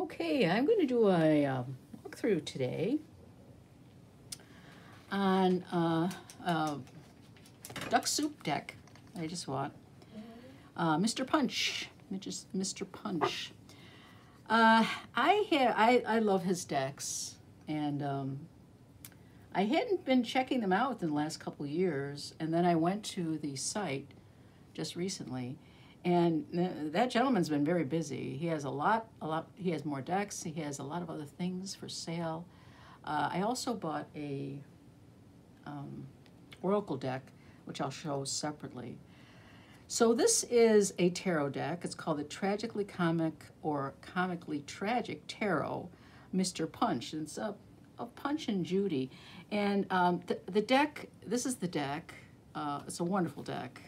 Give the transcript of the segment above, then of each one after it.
Okay, I'm going to do a walkthrough today on Duck Soup deck I just bought. Mr. Punch, Mr. Punch. I love his decks, and I hadn't been checking them out in the last couple years, and then I went to the site just recently, and that gentleman's been very busy. He has a lot, he has more decks, he has a lot of other things for sale. I also bought a Oracle deck, which I'll show separately. So this is a tarot deck. It's called the Tragically Comic or Comically Tragic Tarot, Mr. Punch. It's of Punch and Judy. And the deck, this is the deck. It's a wonderful deck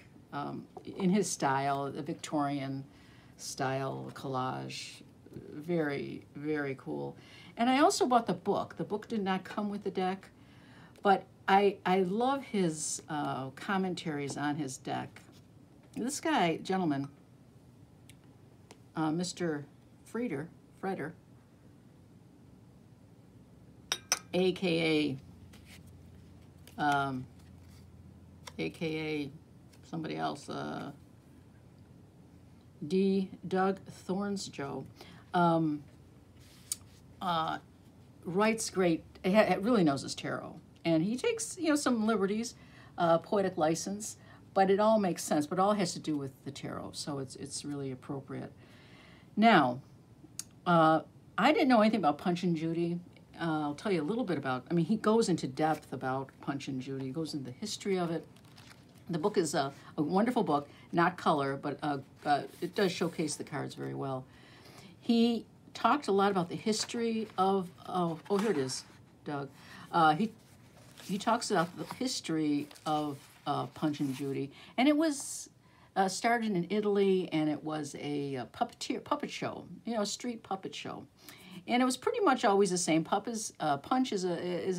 in his style, the Victorian style collage. Very, very cool. And I also bought the book. The book did not come with the deck, but I love his commentaries on his deck. This guy, gentleman, Mr. Freder, aka somebody else, Doug Thornsjoe, writes great. It really knows his tarot, and he takes some liberties, poetic license. But it all makes sense, but it all has to do with the tarot, so it's really appropriate. Now, I didn't know anything about Punch and Judy. I'll tell you a little bit about, he goes into depth about Punch and Judy. He goes into the history of it. The book is a wonderful book, not color, but it does showcase the cards very well. He talked a lot about the history of oh, here it is, Doug. He talks about the history of Punch and Judy, and it was started in Italy, and it was a puppet show, a street puppet show, and it was pretty much always the same. Punch is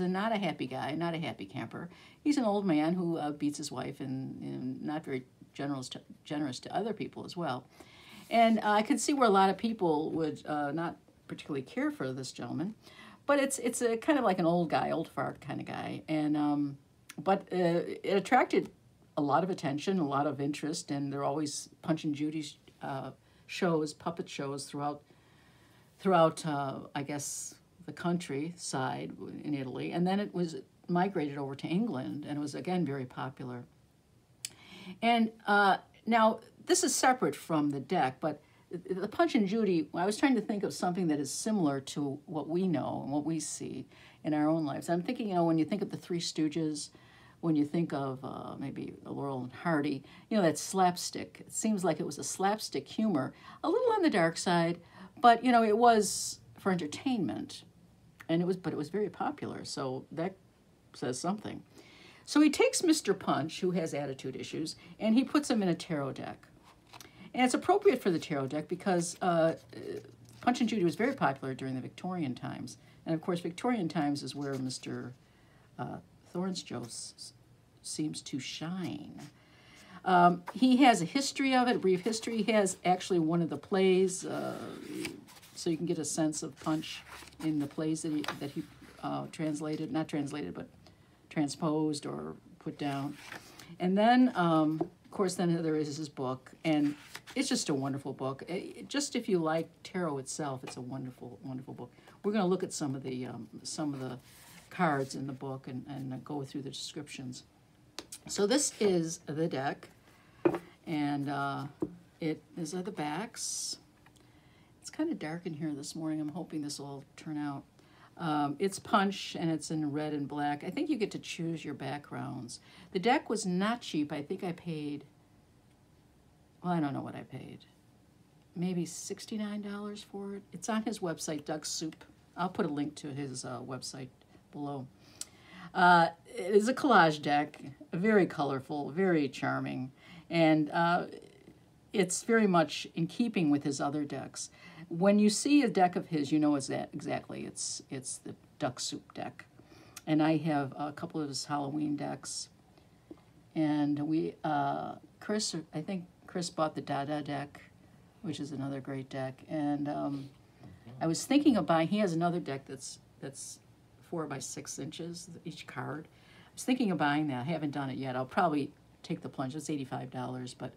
not a happy guy, not a happy camper. He's an old man who beats his wife and not very generous to other people as well. And I could see where a lot of people would not particularly care for this gentleman, but it's a kind of like an old guy, old fart kind of guy, and but it attracted a lot of attention, a lot of interest, and there are always Punch and Judy's shows, puppet shows throughout I guess, the countryside in Italy. And then it was migrated over to England, and it was, again, very popular. And now, this is separate from the deck, but the Punch and Judy, I was trying to think of something that is similar to what we know and what we see in our own lives. I'm thinking, when you think of the Three Stooges, when you think of maybe Laurel and Hardy, that slapstick. It seems like it was a slapstick humor, a little on the dark side, but it was for entertainment, and it was very popular. So that says something. So he takes Mr. Punch, who has attitude issues, and he puts him in a tarot deck. And it's appropriate for the tarot deck because Punch and Judy was very popular during the Victorian times, and of course Victorian times is where Mr. Thornsjoe seems to shine. He has a history of it, a brief history. He has actually one of the plays, so you can get a sense of Punch in the plays that he translated, not translated, but transposed or put down. And then, of course, then there is his book, and it's just a wonderful book. Just if you like tarot itself, it's a wonderful, wonderful book. We're going to look at some of the cards in the book and go through the descriptions. So this is the deck, and these are the backs. It's kind of dark in here this morning. I'm hoping this will turn out. It's Punch, and it's in red and black. I think you get to choose your backgrounds. The deck was not cheap. I think I paid, well, I don't know what I paid. Maybe $69 for it. It's on his website, Duck Soup. I'll put a link to his website below. It is a collage deck, very colorful, very charming, and it's very much in keeping with his other decks. When you see a deck of his, you know exactly. It's the Duck Soup deck, and I have a couple of his Halloween decks, and I think Chris bought the Dada deck, which is another great deck, and I was thinking of buying, he has another deck that's 4 by 6 inches, each card. I was thinking of buying that. I haven't done it yet. I'll probably take the plunge. It's $85, but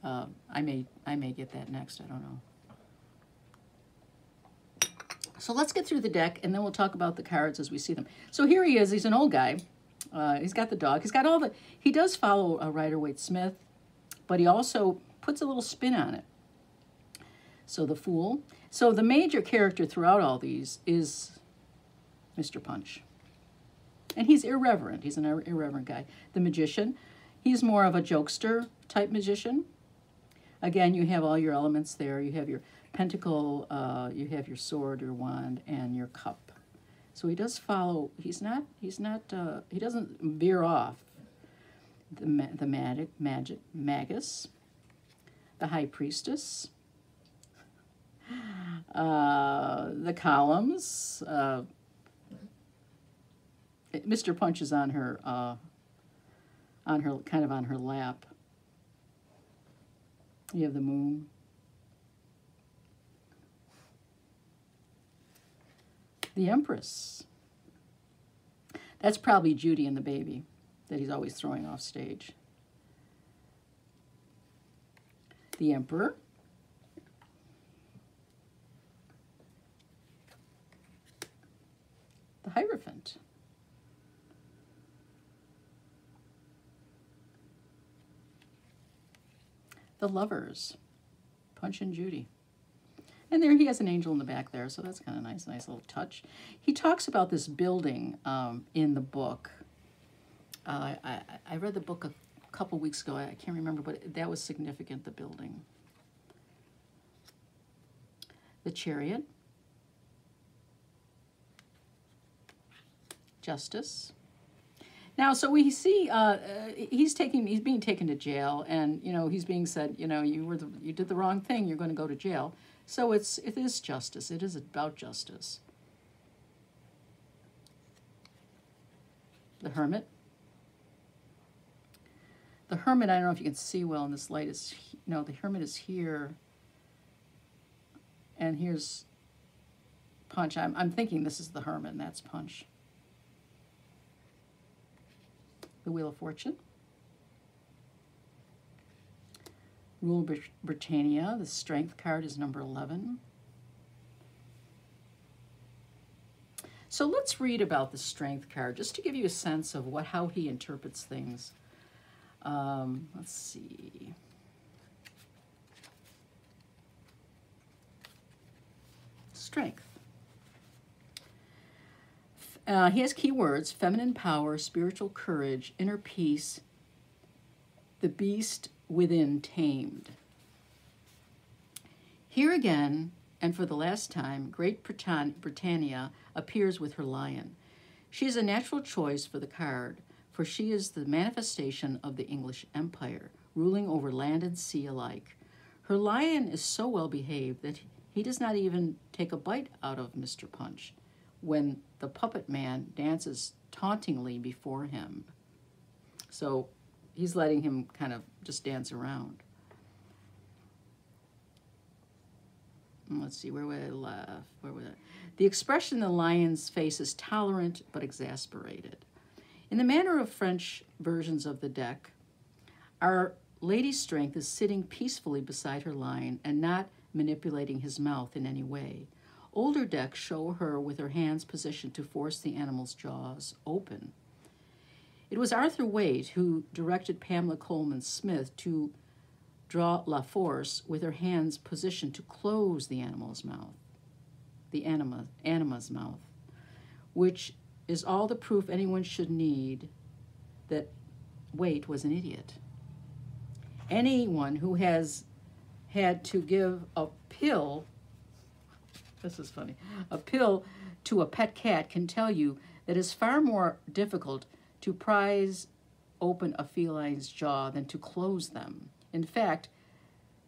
I may get that next. I don't know. So let's get through the deck, and then we'll talk about the cards as we see them. So here he is. He's an old guy. He's got the dog. He's got all the... He does follow Rider-Waite-Smith, but he also puts a little spin on it. So the Fool. So the major character throughout all these is Mr. Punch. And he's irreverent. He's an irreverent guy. The Magician. He's more of a jokester type magician. Again, you have all your elements there. You have your pentacle, you have your sword, your wand, and your cup. So he does follow. He doesn't veer off. The Magus, the High Priestess, the Columns. Mr. Punch is on her kind of on her lap. You have the Moon. The Empress. That's probably Judy and the baby that he's always throwing off stage. The Emperor. The Hierophant. The Lovers. Punch and Judy. And there he has an angel in the back there, so that's kind of nice little touch. He talks about this building in the book. I read the book a couple weeks ago. I can't remember, but that was significant, the building. The Chariot. Justice. Now, so we see he's being taken to jail, and he's being said, you did the wrong thing. You're going to go to jail. So it is justice. It is about justice. The Hermit. The Hermit, I don't know if you can see well in this light. The Hermit is here, and here's Punch. I'm thinking this is the Hermit, and that's Punch. The Wheel of Fortune. Rule Britannia. The Strength card is number 11. So let's read about the Strength card, just to give you a sense of how he interprets things. Let's see. Strength. He has key words: feminine power, spiritual courage, inner peace, the beast within tamed. Here again, and for the last time, Great Britannia appears with her lion. She is a natural choice for the card, for she is the manifestation of the English Empire, ruling over land and sea alike. Her lion is so well behaved that he does not even take a bite out of Mr. Punch when the puppet man dances tauntingly before him. So he's letting him kind of just dance around. Let's see, where would I laugh? The expression in the lion's face is tolerant but exasperated. In the manner of French versions of the deck, our Lady's Strength is sitting peacefully beside her lion and not manipulating his mouth in any way. Older decks show her with her hands positioned to force the animal's jaws open. It was Arthur Waite who directed Pamela Coleman Smith to draw La Force with her hands positioned to close the animal's mouth, the anima's mouth, which is all the proof anyone should need that Waite was an idiot. Anyone who has had to give a pill, this is funny, a pill to a pet cat can tell you that it's far more difficult to prise open a feline's jaw than to close them. In fact,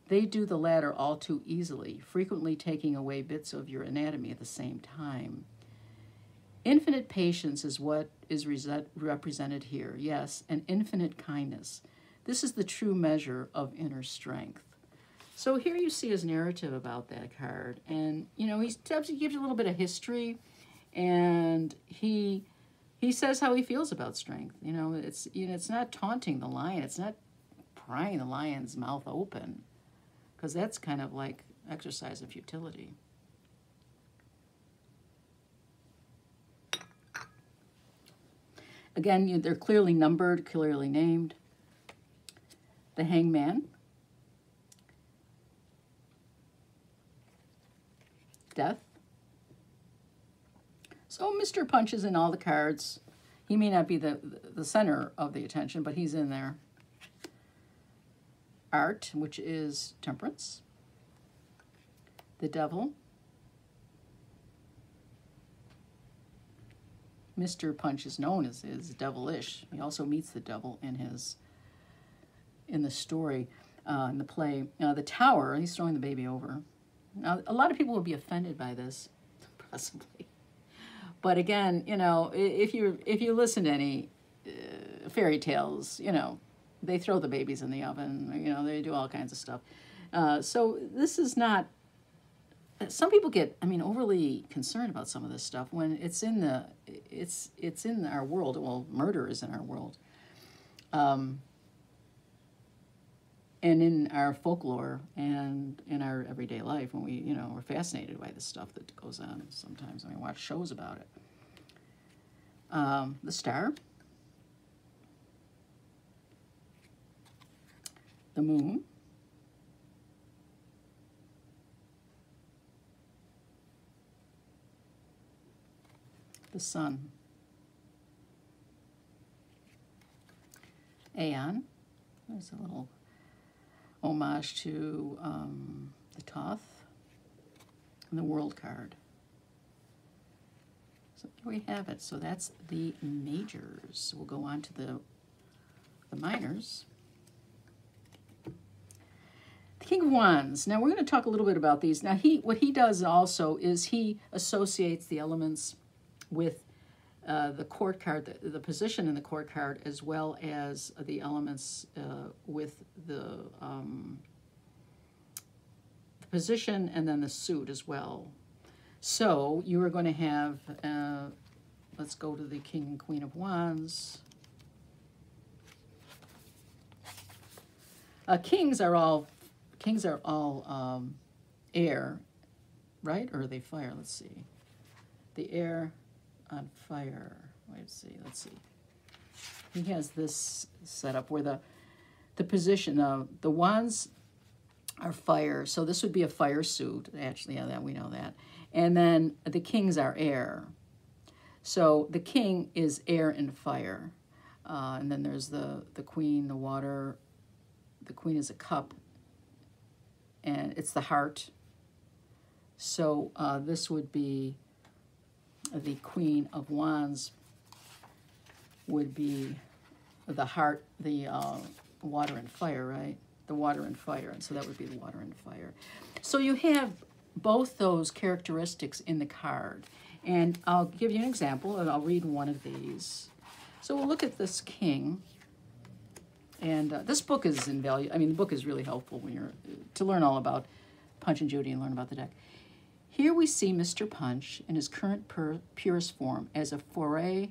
they do the latter all too easily, frequently taking away bits of your anatomy at the same time. Infinite patience is what is represented here, yes, and infinite kindness. This is the true measure of inner strength. So here you see his narrative about that card, and you know he gives you a little bit of history, and he says how he feels about strength. You know, it's not taunting the lion, it's not prying the lion's mouth open, because that's kind of like exercise of futility. Again, they're clearly numbered, clearly named. The Hangman. Death. So Mr. Punch is in all the cards. He may not be the center of the attention, but he's in there. Art, which is Temperance. The Devil. Mr. Punch is known as devilish. He also meets the devil in the story, in the play. The Tower, he's throwing the baby over. Now, a lot of people would be offended by this, possibly. But again, you know, if you listen to any fairy tales, you know, they throw the babies in the oven. You know, they do all kinds of stuff. So this is not. Some people get, I mean, overly concerned about some of this stuff when it's in our world. Well, murder is in our world, and in our folklore and in our everyday life. When we're fascinated by the stuff that goes on. Sometimes we watch shows about it. The Star, the Moon. The Sun. Aeon. There's a little homage to the Thoth. And the World card. So here we have it. So that's the majors. We'll go on to the minors. The King of Wands. Now we're going to talk a little bit about these. Now what he does also is he associates the elements with the court card, the position in the court card, as well as the elements with the position and then the suit as well. So you are going to have, let's go to the King and Queen of Wands. Kings are all air, right? Or are they fire? Let's see. The air on fire. Let's see. He has this setup where the position, the wands are fire, so this would be a fire suit. Actually, yeah, that we know that. And then the kings are air. So the king is air and fire. And then there's the queen, the water. The queen is a cup, and it's the heart. So this would be the Queen of Wands would be the heart, the water and fire, right? The water and fire, and so that would be the water and fire. So you have both those characteristics in the card. And I'll give you an example, and I'll read one of these. So we'll look at this king. And this book is invaluable. I mean, the book is really helpful when you're to learn all about Punch and Judy and learn about the deck. Here we see Mr. Punch in his current purest form as a foray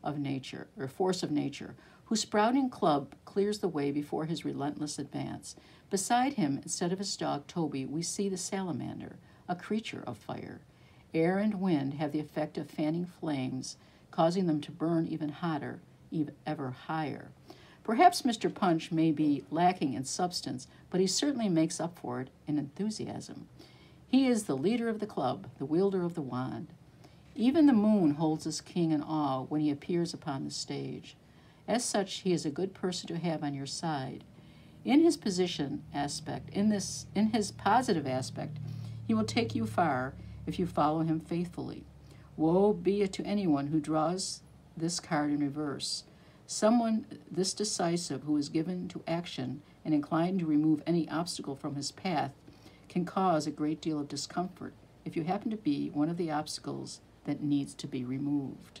of nature, or force of nature, whose sprouting club clears the way before his relentless advance. Beside him, instead of his dog Toby, we see the salamander, a creature of fire. Air and wind have the effect of fanning flames, causing them to burn even hotter, ever higher. Perhaps Mr. Punch may be lacking in substance, but he certainly makes up for it in enthusiasm. He is the leader of the club, the wielder of the wand. Even the moon holds his king in awe when he appears upon the stage. As such, he is a good person to have on your side. In his position aspect, in his positive aspect, he will take you far if you follow him faithfully. Woe be it to anyone who draws this card in reverse. Someone this decisive, who is given to action and inclined to remove any obstacle from his path, can cause a great deal of discomfort if you happen to be one of the obstacles that needs to be removed.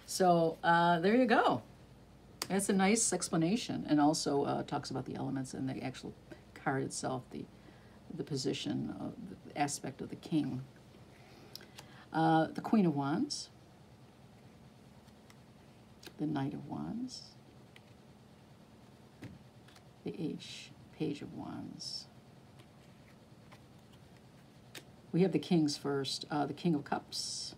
So there you go. That's a nice explanation, and also talks about the elements and the actual card itself, the position, of the aspect of the king. The Queen of Wands, the Knight of Wands, the Page of Wands. We have the kings first. The King of Cups,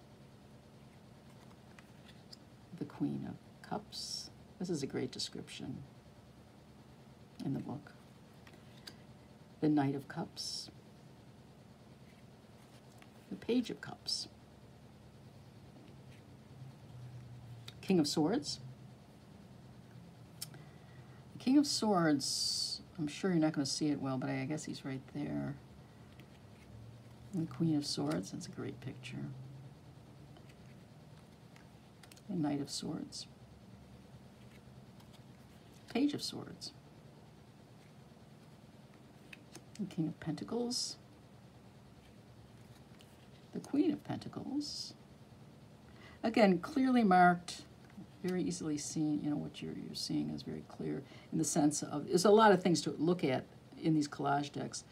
the Queen of Cups. This is a great description in the book. The Knight of Cups, the Page of Cups, King of Swords. The King of Swords, I'm sure you're not going to see it well, but I guess he's right there. And the Queen of Swords, that's a great picture. The Knight of Swords, Page of Swords, the King of Pentacles, the Queen of Pentacles. Again, clearly marked, very easily seen. You know, what you're seeing is very clear in the sense of, there's a lot of things to look at in these collage decks,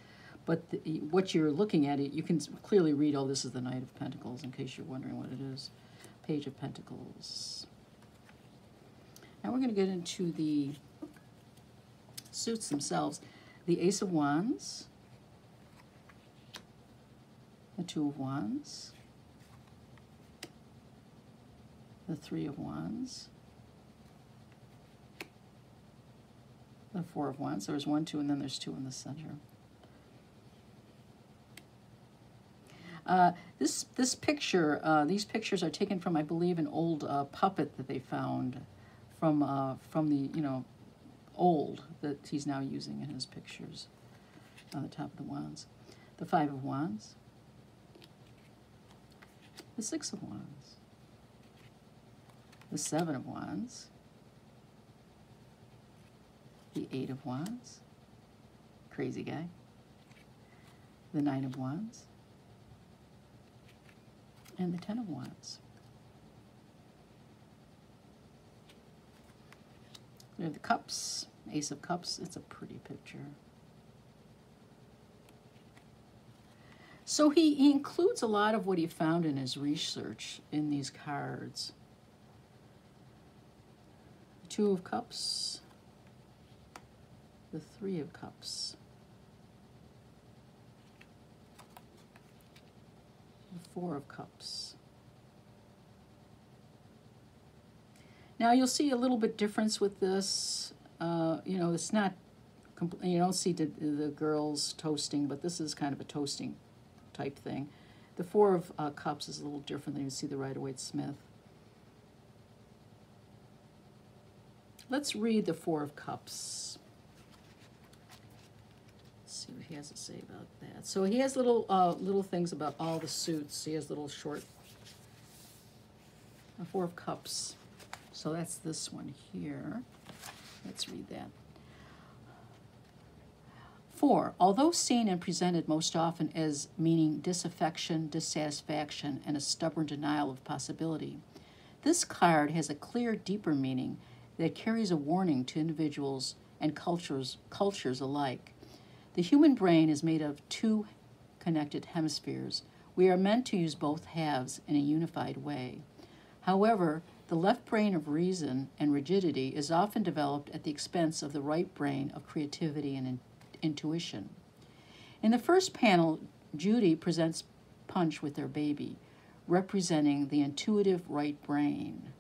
but what you're looking at, you can clearly read, oh, this is the Knight of Pentacles, in case you're wondering what it is. Page of Pentacles. Now we're going to get into the suits themselves. The Ace of Wands, the Two of Wands, the Three of Wands, the Four of Wands. There's 1, 2, and then there's 2 in the center. This picture, these pictures are taken from, I believe, an old puppet that they found from the, you know, old, that he's now using in his pictures on the top of the wands. The Five of Wands, the Six of Wands, the Seven of Wands, the Eight of Wands, crazy guy, the Nine of Wands, and the Ten of Wands. We have the Cups, Ace of Cups. It's a pretty picture. So he includes a lot of what he found in his research in these cards. The Two of Cups, the Three of Cups, the Four of Cups. Now you'll see a little bit difference with this. You know, it's not, you don't see the girls toasting, but this is kind of a toasting type thing. The Four of Cups is a little different than you see the Rider-Waite-Smith. Let's read the Four of Cups. Let's see what he has to say about that. So he has little things about all the suits. He has little short. The Four of Cups. So that's this one here. Let's read that. 4. Although seen and presented most often as meaning disaffection, dissatisfaction, and a stubborn denial of possibility, this card has a clear, deeper meaning that carries a warning to individuals and cultures alike. The human brain is made of 2 connected hemispheres. We are meant to use both halves in a unified way. However, the left brain of reason and rigidity is often developed at the expense of the right brain of creativity and intuition. In the first panel, Judy presents Punch with their baby, representing the intuitive right brain.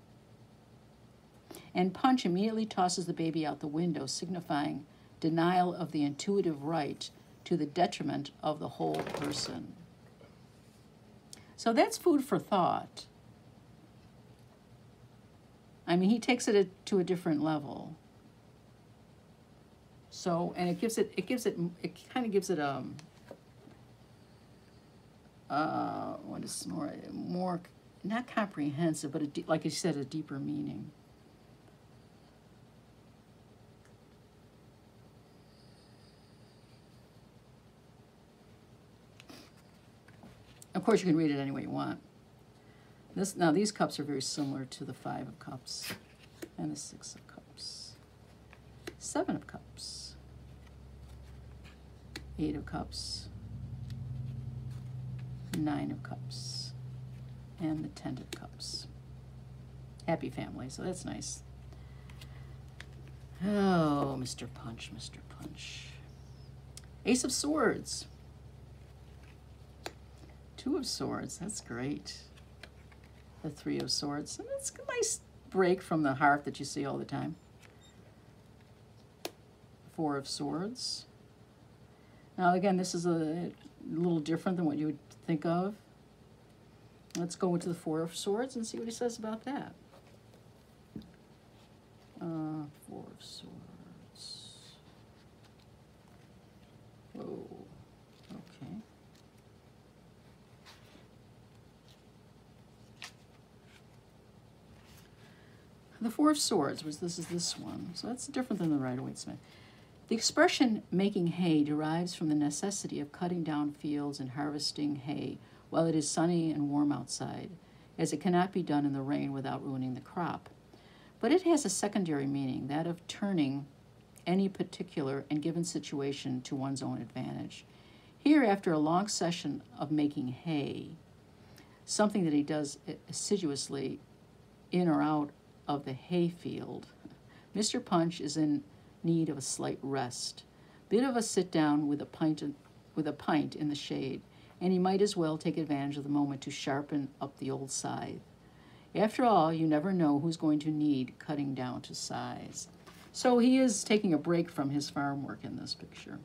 And Punch immediately tosses the baby out the window, signifying denial of the intuitive right to the detriment of the whole person. So that's food for thought. I mean, he takes it to a different level. So, and it kind of gives it what is more not comprehensive, but like you said, a deeper meaning. Of course, you can read it any way you want. Now, these cups are very similar to the Five of Cups and the Six of Cups. Seven of Cups. Eight of Cups, Nine of Cups, and the Ten of Cups. Happy family, so that's nice. Oh, Mr. Punch, Mr. Punch. Ace of Swords. Two of Swords, that's great. The Three of Swords, and that's a nice break from the heart that you see all the time. Four of Swords. Now again, this is a little different than what you would think of. Let's go into the Four of Swords and see what he says about that. Four of Swords. Whoa, okay. The Four of Swords, this is this one, so that's different than the Rider-Waite-Smith. The expression making hay derives from the necessity of cutting down fields and harvesting hay while it is sunny and warm outside, as it cannot be done in the rain without ruining the crop. But it has a secondary meaning, that of turning any particular and given situation to one's own advantage. Here, after a long session of making hay, something that he does assiduously in or out of the hay field, Mr. Punch is in need of a slight rest, bit of a sit down with a pint in the shade, and he might as well take advantage of the moment to sharpen up the old scythe. After all, you never know who's going to need cutting down to size. So he is taking a break from his farm work in this picture.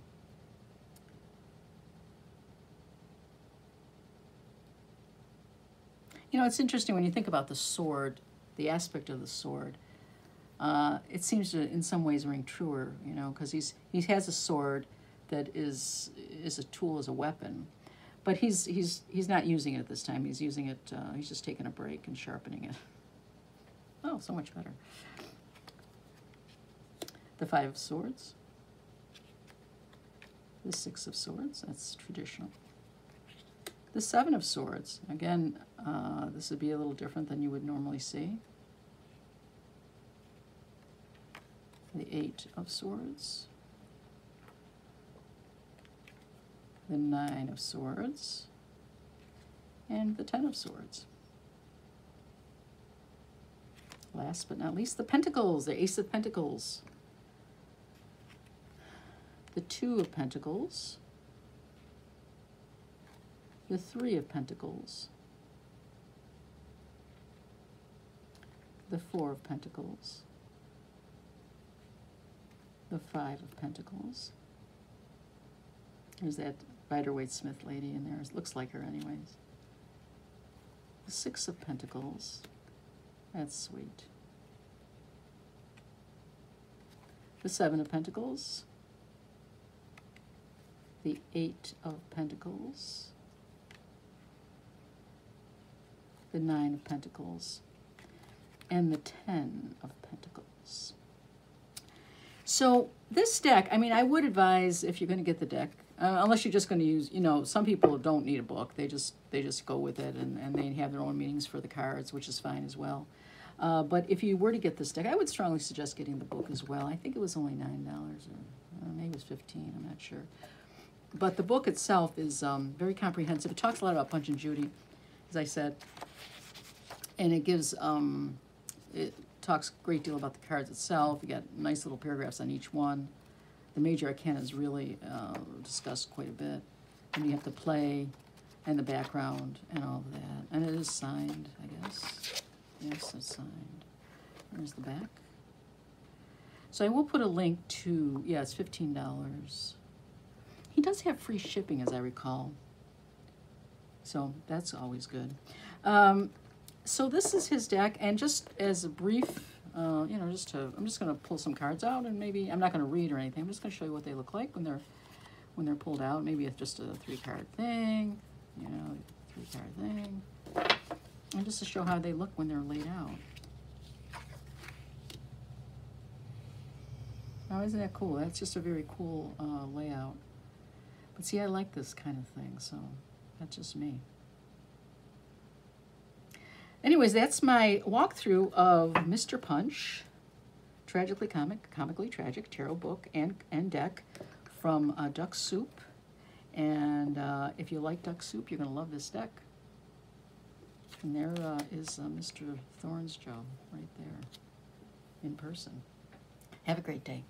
You know, it's interesting when you think about the sword, the aspect of the sword. It seems to, in some ways, ring truer, you know, because he has a sword that is a tool, as a weapon, but he's not using it at this time. He's using it. He's just taking a break and sharpening it. Oh, so much better. The Five of Swords. The Six of Swords. That's traditional. The Seven of Swords. Again, this would be a little different than you would normally see. The Eight of Swords, the Nine of Swords, and the Ten of Swords. Last but not least, the Pentacles, the Ace of Pentacles, the Two of Pentacles, the Three of Pentacles, the Four of Pentacles, the Five of Pentacles. There's that Rider-Waite-Smith lady in there. It looks like her anyways. The Six of Pentacles. That's sweet. The Seven of Pentacles. The Eight of Pentacles. The Nine of Pentacles. And the Ten of Pentacles. So this deck, I mean, I would advise, if you're going to get the deck, unless you're just going to use, you know, some people don't need a book. They just go with it, and they have their own meanings for the cards, which is fine as well. But if you were to get this deck, I would strongly suggest getting the book as well. I think it was only $9, or maybe it was $15, I'm not sure. But the book itself is very comprehensive. It talks a lot about Punch and Judy, as I said, and it gives, it talks a great deal about the cards itself. You got nice little paragraphs on each one. The major arcana is really discussed quite a bit. And you have to play, and the background, and all of that. And it is signed, I guess. Yes, it's signed. There's the back. So I will put a link to, yeah, it's $15. He does have free shipping, as I recall. So that's always good. So this is his deck, and just as a brief, you know, I'm just going to pull some cards out, and maybe, I'm not going to read or anything, I'm just going to show you what they look like when they're pulled out. Maybe it's just a 3-card thing, you know, 3-card thing, and just to show how they look when they're laid out. Oh, isn't that cool? That's just a very cool layout. But see, I like this kind of thing, so that's just me. Anyways, that's my walkthrough of Mr. Punch, Tragically Comic, Comically Tragic Tarot book and deck from Duck Soup And if you like duck soup, you're going to love this deck. And there is Mr. Thorne's job right there in person. Have a great day.